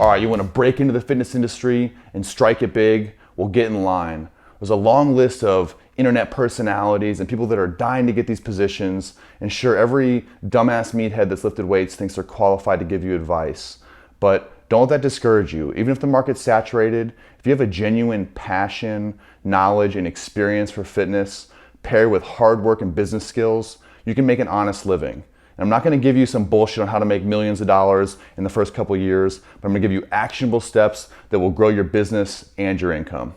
All right, you want to break into the fitness industry and strike it big? Well, get in line. There's a long list of internet personalities and people that are dying to get these positions, and sure, every dumbass meathead that's lifted weights thinks they're qualified to give you advice. But don't let that discourage you. Even if the market's saturated, if you have a genuine passion, knowledge, and experience for fitness, paired with hard work and business skills, you can make an honest living. And I'm not going to give you some bullshit on how to make millions of dollars in the first couple of years, but I'm going to give you actionable steps that will grow your business and your income.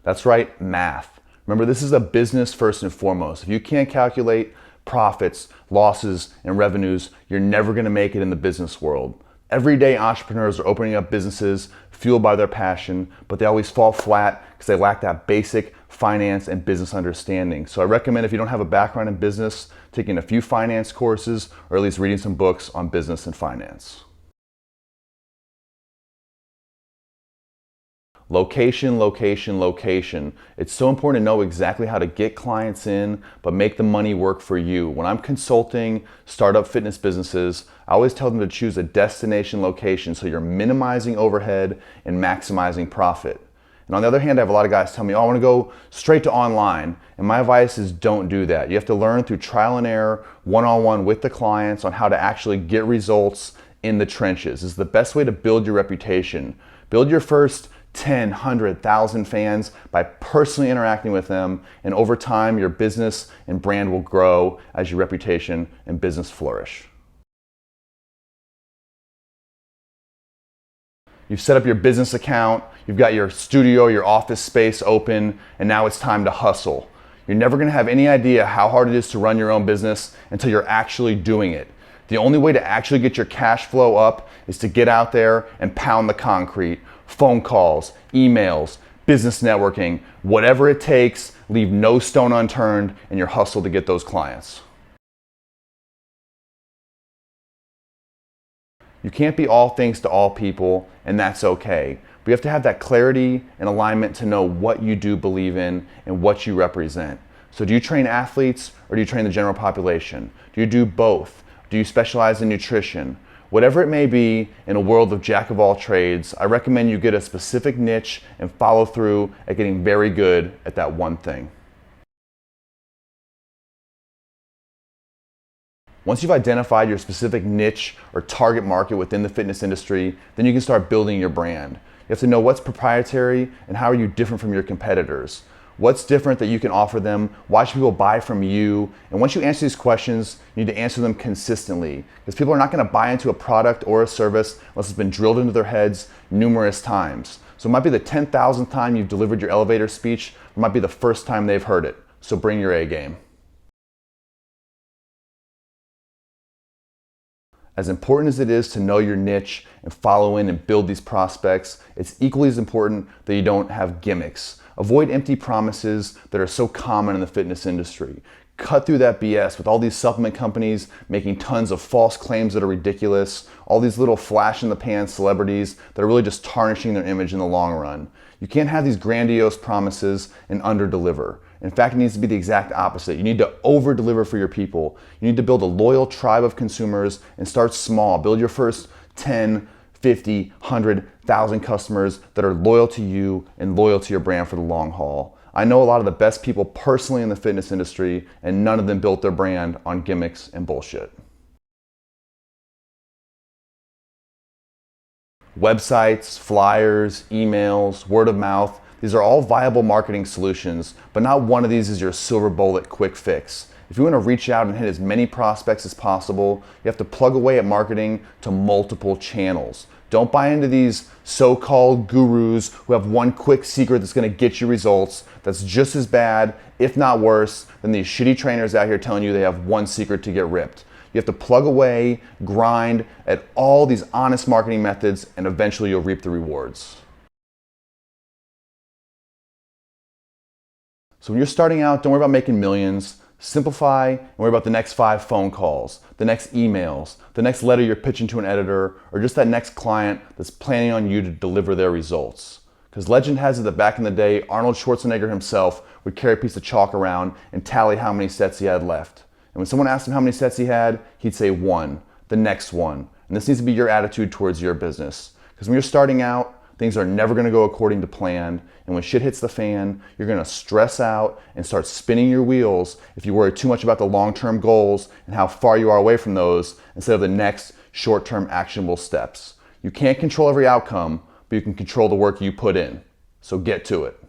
That's right, math. Remember, this is a business first and foremost. If you can't calculate profits, losses, and revenues, you're never going to make it in the business world. Everyday entrepreneurs are opening up businesses fueled by their passion, but they always fall flat because they lack that basic finance and business understanding. So I recommend, if you don't have a background in business, taking a few finance courses or at least reading some books on business and finance. Location, location, location. It's so important to know exactly how to get clients in, but make the money work for you. When I'm consulting startup fitness businesses, I always tell them to choose a destination location so you're minimizing overhead and maximizing profit. And on the other hand, I have a lot of guys tell me, oh, I want to go straight to online. And my advice is don't do that. You have to learn through trial and error, one-on-one with the clients, on how to actually get results in the trenches. This is the best way to build your reputation. Build your first 10, 100, 1,000 fans by personally interacting with them, and over time your business and brand will grow as your reputation and business flourish. You've set up your business account, you've got your studio, your office space open, and now it's time to hustle. You're never going to have any idea how hard it is to run your own business until you're actually doing it. The only way to actually get your cash flow up is to get out there and pound the concrete. Phone calls, emails, business networking, whatever it takes, leave no stone unturned in your hustle to get those clients. You can't be all things to all people, and that's okay. But you have to have that clarity and alignment to know what you do believe in and what you represent. So do you train athletes or do you train the general population? Do you do both? Do you specialize in nutrition? Whatever it may be, in a world of jack of all trades, I recommend you get a specific niche and follow through at getting very good at that one thing. Once you've identified your specific niche or target market within the fitness industry, then you can start building your brand. You have to know what's proprietary and how are you different from your competitors. What's different that you can offer them? Why should people buy from you? And once you answer these questions, you need to answer them consistently, because people are not going to buy into a product or a service unless it's been drilled into their heads numerous times. So it might be the 10,000th time you've delivered your elevator speech, or it might be the first time they've heard it. So bring your A game. As important as it is to know your niche and follow in and build these prospects, it's equally as important that you don't have gimmicks. Avoid empty promises that are so common in the fitness industry. Cut through that BS with all these supplement companies making tons of false claims that are ridiculous, all these little flash in the pan celebrities that are really just tarnishing their image in the long run. You can't have these grandiose promises and under-deliver. In fact, it needs to be the exact opposite. You need to over-deliver for your people. You need to build a loyal tribe of consumers and start small. Build your first 10, 50, 100, 1,000 customers that are loyal to you and loyal to your brand for the long haul. I know a lot of the best people personally in the fitness industry, and none of them built their brand on gimmicks and bullshit. Websites, flyers, emails, word of mouth, these are all viable marketing solutions, but not one of these is your silver bullet quick fix. If you want to reach out and hit as many prospects as possible, you have to plug away at marketing to multiple channels. Don't buy into these so-called gurus who have one quick secret that's going to get you results that's just as bad, if not worse, than these shitty trainers out here telling you they have one secret to get ripped. You have to plug away, grind at all these honest marketing methods, and eventually you'll reap the rewards. So when you're starting out, don't worry about making millions. Simplify and worry about the next 5 phone calls, the next emails, the next letter you're pitching to an editor, or just that next client that's planning on you to deliver their results. Because legend has it that back in the day, Arnold Schwarzenegger himself would carry a piece of chalk around and tally how many sets he had left. And when someone asked him how many sets he had, he'd say 1. the next one. And this needs to be your attitude towards your business. Because when you're starting out, things are never going to go according to plan. And when shit hits the fan, you're going to stress out and start spinning your wheels if you worry too much about the long-term goals and how far you are away from those instead of the next short-term actionable steps. You can't control every outcome, but you can control the work you put in. So get to it.